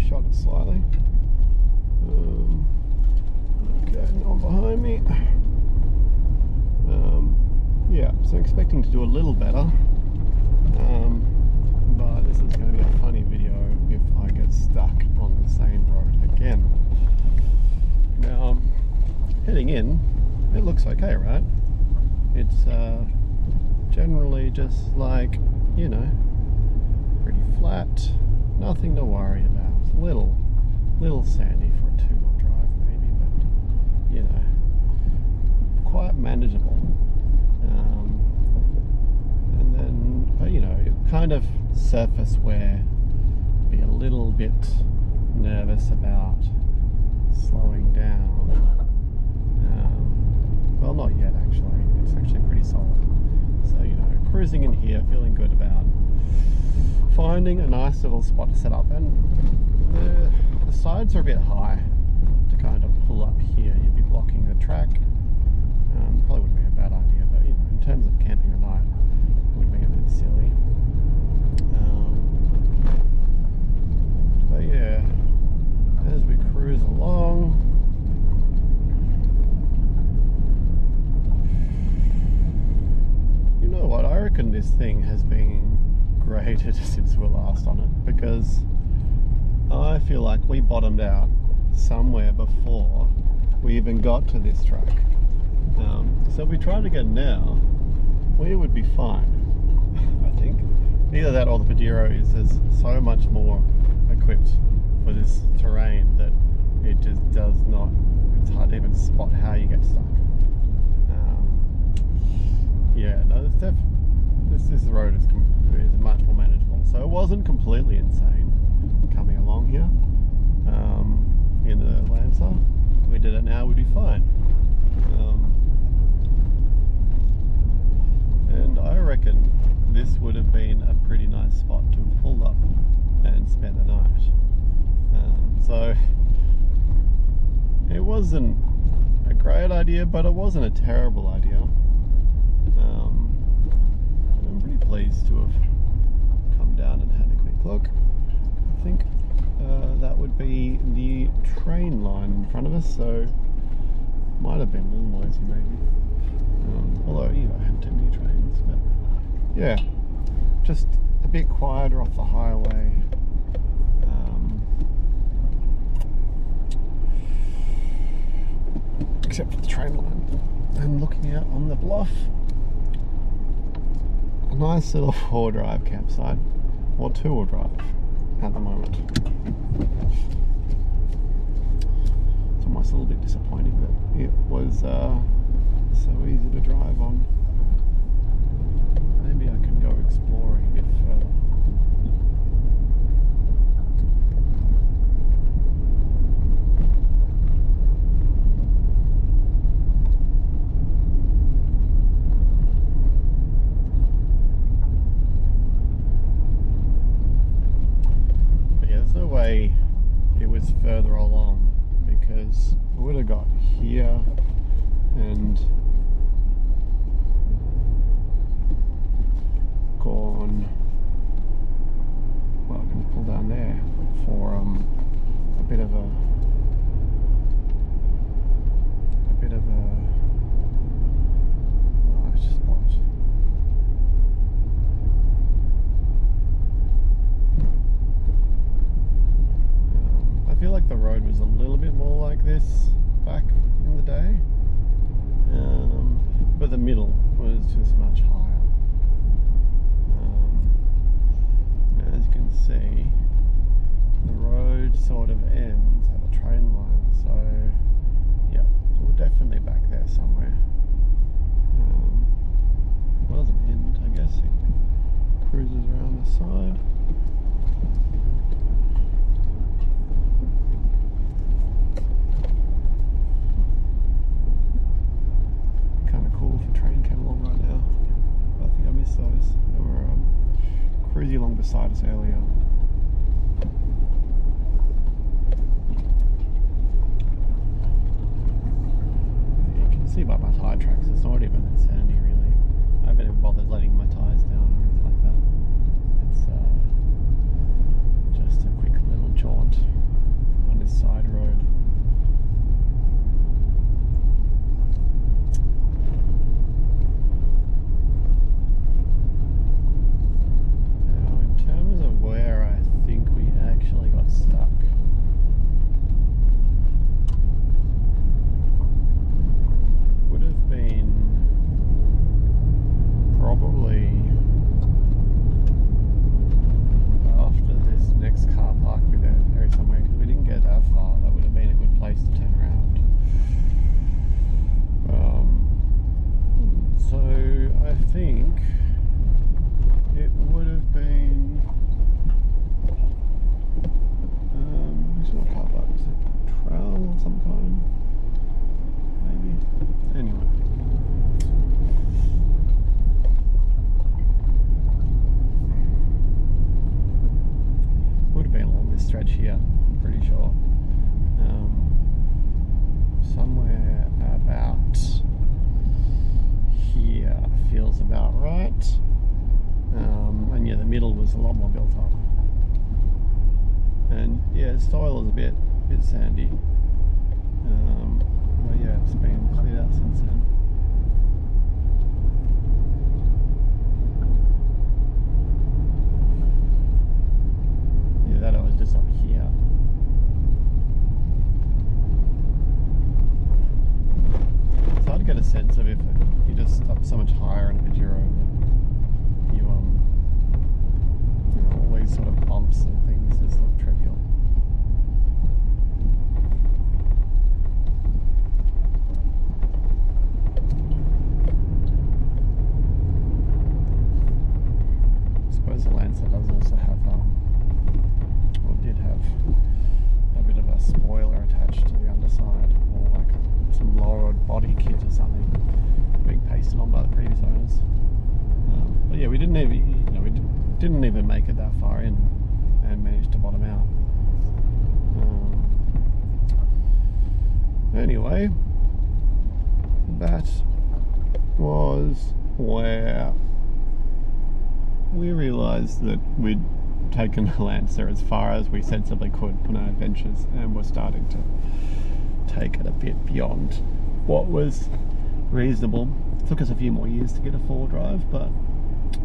shot it slightly. Okay, no one behind me. Yeah, so expecting to do a little better. But this is going to be a funny video if I get stuck on the same road again. Now, heading in, it looks okay, right? It's generally just like, you know, pretty flat, nothing to worry about. Little sandy for a two-wheel drive maybe, but you know, quite manageable. And then, but you know, kind of surface wear, be a little bit nervous about slowing down. Well, not yet actually. It's actually pretty solid. So, you know, cruising in here, feeling good about finding a nice little spot to set up. And the sides are a bit high to kind of pull up here. You'd be blocking the track. Probably wouldn't be a bad idea, but you know, in terms of camping at night, it would be a bit silly. But yeah, as we cruise along, you know what, I reckon this thing has been graded since we were last on it, because I feel like we bottomed out somewhere before we even got to this track. So if we tried again now, we would be fine, I think. Either that or the Pajero is so much more equipped for this terrain that it just does not, it's hard to even spot how you get stuck. Yeah, no, this road is much more manageable. So it wasn't completely insane coming along here in the Lancer. If we did it now, we'd be fine. And I reckon this would have been a pretty nice spot to have pulled up and spent the night. So it wasn't a great idea, but it wasn't a terrible idea. I'm pretty pleased to have come down and had a quick look. I think that would be the train line in front of us, so might have been a little noisy maybe. Although, you know, I haven't too many trains, but yeah, just a bit quieter off the highway. Except for the train line. And looking out on the bluff, a nice little four-wheel drive campsite, or two-wheel drive at the moment. It's almost a little bit disappointing that it was so easy to drive on. Maybe I can go exploring a bit further. But yeah, there's no way it was further along, because I would have got here and gone, well, I can pull down there for a bit of a nice spot. I feel like the road was a little bit more like this back in the day, but the middle was just much higher. As you can see, the road sort of ends at the train line, so yeah, we're definitely back there somewhere. Well, it doesn't end, I guess. It cruises around the side. Kind of cool if a train came along right now. I think I missed those. They were cruising along beside us earlier. You can see by my tyre tracks, it's not even that sandy really. I haven't even bothered letting my tyres down or anything like that. It's just a quick little jaunt. was a lot more built up. And yeah, soil is a bit sandy. But yeah, it's been cleared out since then. Yeah, that I was just up here. It's hard to get a sense of if you're just up so much higher in a Pajero that you know, all these sort of bumps and things just look trivial. I suppose the Lancer does also have, or did have, a bit of a spoiler attached to the underside, or like some lowered body kit or something being pasted on by the previous owners. But yeah, we didn't even make it that far in and managed to bottom out. Anyway, that was where we realised that we'd taken the Lancer as far as we sensibly could on our adventures, and we're starting to take it a bit beyond what was reasonable. It took us a few more years to get a 4-wheel drive, but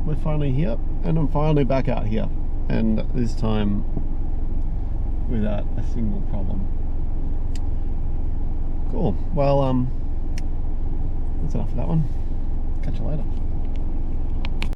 we're finally here, and I'm finally back out here, and this time without a single problem. Cool. Well, that's enough of that one. Catch you later.